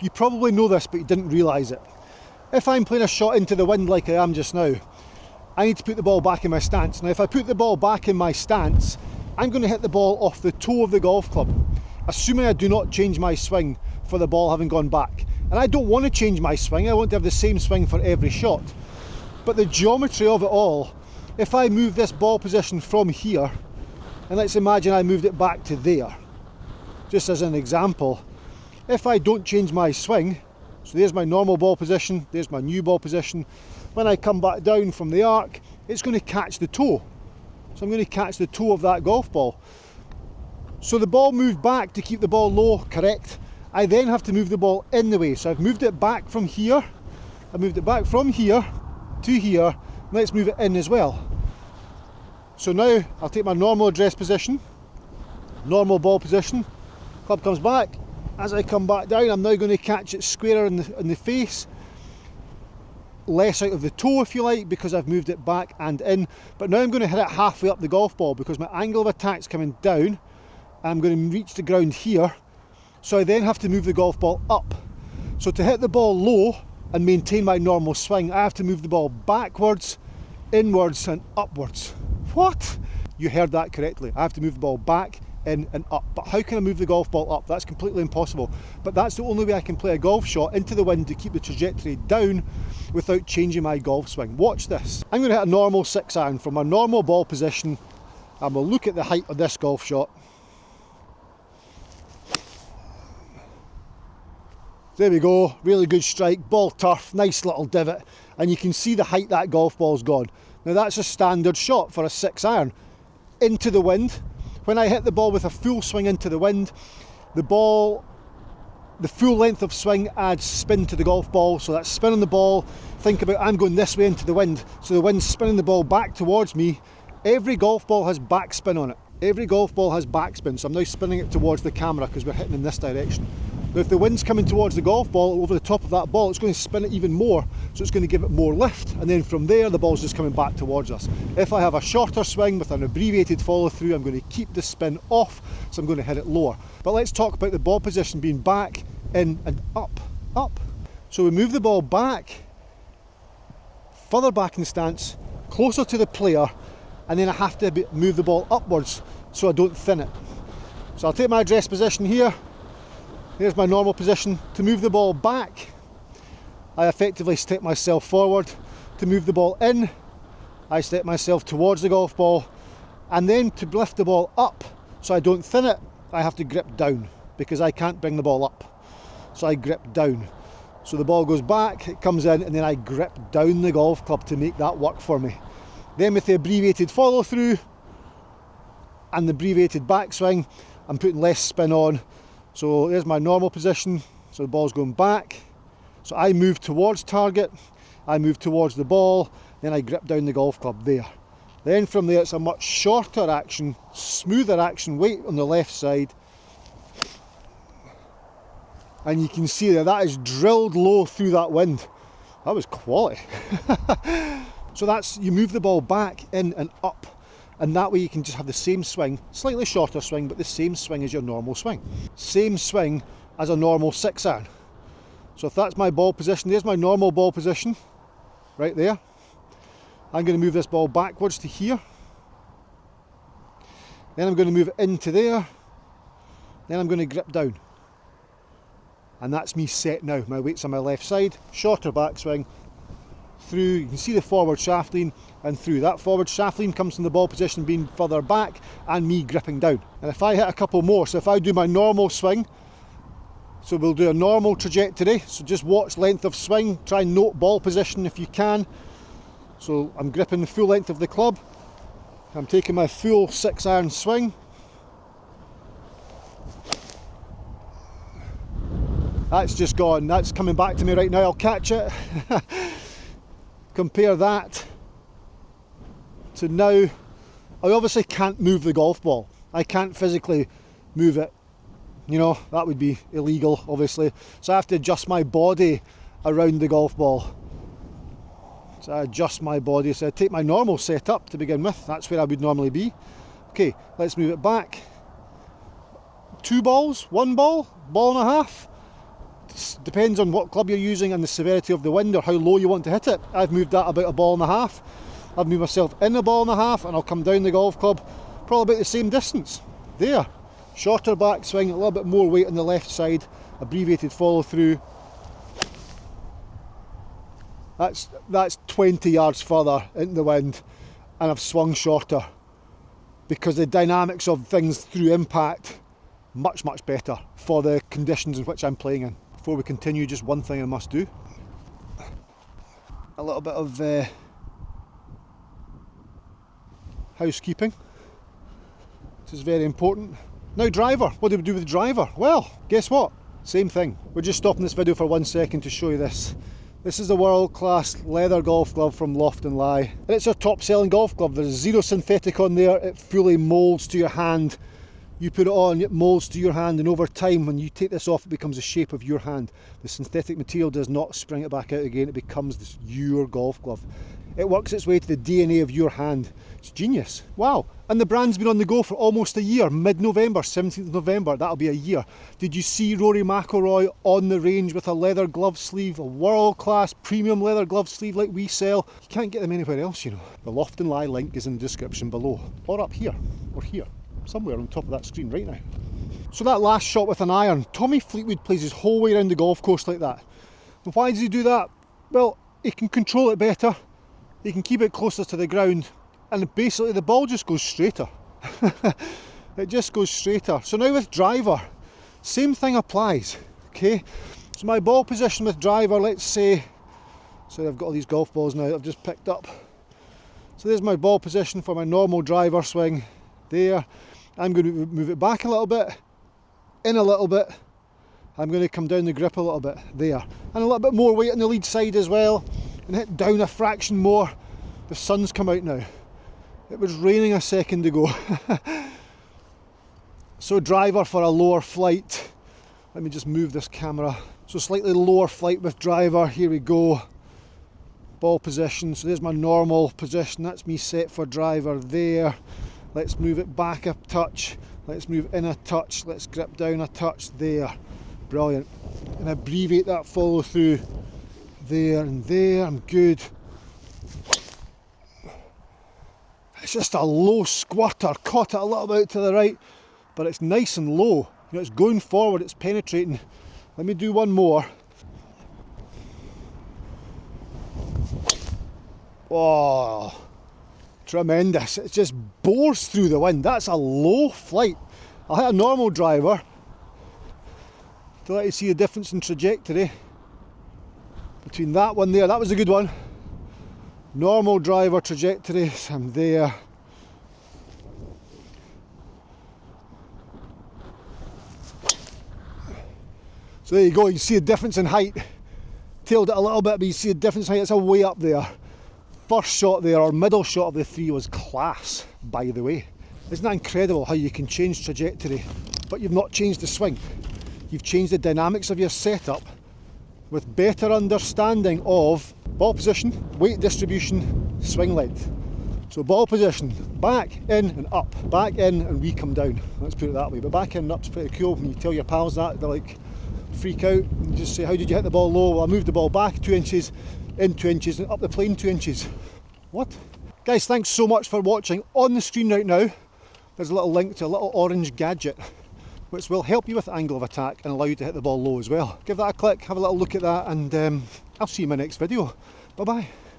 You probably know this, but you didn't realise it. If I'm playing a shot into the wind like I am just now, I need to put the ball back in my stance. Now if I put the ball back in my stance, I'm going to hit the ball off the toe of the golf club, assuming I do not change my swing for the ball having gone back. And I don't want to change my swing, I want to have the same swing for every shot. But the geometry of it all, if I move this ball position from here, and let's imagine I moved it back to there, just as an example, if I don't change my swing, so there's my normal ball position, there's my new ball position, when I come back down from the arc, it's going to catch the toe. So I'm going to catch the toe of that golf ball. So the ball moved back to keep the ball low, correct. I then have to move the ball in the way. So I've moved it back from here, I moved it back from here to here, let's move it in as well. So now I'll take my normal address position, normal ball position, club comes back. As I come back down, I'm now going to catch it squarer in the face, less out of the toe if you like, because I've moved it back and in. But now I'm going to hit it halfway up the golf ball because my angle of attack's coming down. I'm going to reach the ground here, so I then have to move the golf ball up. So to hit the ball low and maintain my normal swing, I have to move the ball backwards, inwards and upwards. What? You heard that correctly. I have to move the ball back, in and up. But how can I move the golf ball up? That's completely impossible. But that's the only way I can play a golf shot into the wind to keep the trajectory down without changing my golf swing. Watch this. I'm going to hit a normal 6-iron from my normal ball position, and we'll look at the height of this golf shot. There we go, really good strike, ball turf, nice little divot, and you can see the height that golf ball's gone. Now that's a standard shot for a 6-iron. Into the wind. When I hit the ball with a full swing into the wind, the full length of swing adds spin to the golf ball, so that's spin on the ball. Think about I'm going this way into the wind, so the wind's spinning the ball back towards me. Every golf ball has backspin on it. Every golf ball has backspin, so I'm now spinning it towards the camera because we're hitting in this direction. But if the wind's coming towards the golf ball, over the top of that ball, it's going to spin it even more, so it's going to give it more lift, and then from there the ball's just coming back towards us. If I have a shorter swing with an abbreviated follow through, I'm going to keep the spin off, so I'm going to hit it lower. But let's talk about the ball position being back, in and up, up. So we move the ball back, further back in stance, closer to the player, and then I have to move the ball upwards so I don't thin it. So I'll take my address position here. Here's my normal position. To move the ball back, I effectively step myself forward. To move the ball in, I step myself towards the golf ball. And then to lift the ball up, so I don't thin it, I have to grip down, because I can't bring the ball up. So I grip down. So the ball goes back, it comes in, and then I grip down the golf club to make that work for me. Then with the abbreviated follow through and the abbreviated backswing, I'm putting less spin on. So there's my normal position, so the ball's going back. So I move towards target, I move towards the ball, then I grip down the golf club there. Then from there it's a much shorter action, smoother action, weight on the left side. And you can see that is drilled low through that wind. That was quality. So that's, you move the ball back, in and up. And that way you can just have the same swing, slightly shorter swing, but the same swing as your normal swing. Same swing as a normal 6-iron. So if that's my ball position, there's my normal ball position, right there. I'm going to move this ball backwards to here. Then I'm going to move it into there. Then I'm going to grip down. And that's me set now. My weight's on my left side, shorter backswing, through, you can see the forward shaft lean, and through. That forward shaft lean comes from the ball position being further back and me gripping down. And if I hit a couple more, so if I do my normal swing, so we'll do a normal trajectory, so just watch length of swing, try and note ball position if you can. So I'm gripping the full length of the club, I'm taking my full 6-iron swing. That's just gone, that's coming back to me right now, I'll catch it. Compare that to now. I obviously can't move the golf ball. I can't physically move it. You know, that would be illegal, obviously. So I have to adjust my body around the golf ball. So I adjust my body. So I take my normal setup to begin with. That's where I would normally be. Okay, let's move it back. 2 balls, 1 ball, ball and a half. depends on what club you're using and the severity of the wind or how low you want to hit it. I've moved that about a ball and a half. I've moved myself in a ball and a half, and I'll come down the golf club probably about the same distance. There, shorter backswing, a little bit more weight on the left side, abbreviated follow through. That's 20 yards further into the wind, and I've swung shorter because the dynamics of things through impact much better for the conditions in which I'm playing in. Before we continue, just one thing I must do. A little bit of housekeeping. This is very important. Now driver, what do we do with driver? Well, guess what? Same thing. We're just stopping this video for 1 second to show you this. This is the world-class leather golf glove from Loft and Lie. And it's our top-selling golf glove. There's zero synthetic on there. It fully moulds to your hand. You put it on, it moulds to your hand, and over time, when you take this off, it becomes the shape of your hand. The synthetic material does not spring it back out again. It becomes your golf glove. It works its way to the DNA of your hand. It's genius. Wow. And the brand's been on the go for almost a year. Mid-November, 17th of November, that'll be a year. Did you see Rory McIlroy on the range with a leather glove sleeve, a world-class premium leather glove sleeve like we sell? You can't get them anywhere else, you know. The Loft and Lie link is in the description below, or up here, or here, somewhere on top of that screen right now. So that last shot with an iron, Tommy Fleetwood plays his whole way around the golf course like that. And why does he do that? Well, he can control it better, he can keep it closer to the ground, and basically the ball just goes straighter. It just goes straighter. So now with driver, same thing applies, okay? So my ball position with driver, let's say, so I've got all these golf balls now that I've just picked up. So there's my ball position for my normal driver swing, there. I'm going to move it back a little bit, in a little bit. I'm going to come down the grip a little bit, there. And a little bit more weight on the lead side as well, and hit down a fraction more. The sun's come out now. It was raining a second ago. So driver for a lower flight. Let me just move this camera. So slightly lower flight with driver, here we go. Ball position, so there's my normal position, that's me set for driver there. Let's move it back a touch, let's move in a touch, let's grip down a touch, there. Brilliant. And abbreviate that follow through. There and there, I'm good. It's just a low squatter, caught it a little bit to the right, but it's nice and low. You know, it's going forward, it's penetrating. Let me do one more. Oh, tremendous. It just bores through the wind. That's a low flight. I'll hit a normal driver to let you see the difference in trajectory between that one there. That was a good one. Normal driver trajectory, so I'm there. So there you go, you see a difference in height. Tailed it a little bit, but you see a difference in height, it's a way up there. First shot there, or middle shot of the three, was class, by the way. Isn't that incredible how you can change trajectory, but you've not changed the swing? You've changed the dynamics of your setup with better understanding of ball position, weight distribution, swing length. So ball position, back, in and up, back, in and we come down. Let's put it that way, but back in and up's pretty cool. When you tell your pals that, they're like, freak out, and just say, how did you hit the ball low? Well, I moved the ball back 2 inches, in 2 inches, and up the plane 2 inches. What? Guys, thanks so much for watching. On the screen right now, there's a little link to a little orange gadget, which will help you with angle of attack and allow you to hit the ball low as well. Give that a click, have a little look at that, and I'll see you in my next video. Bye bye.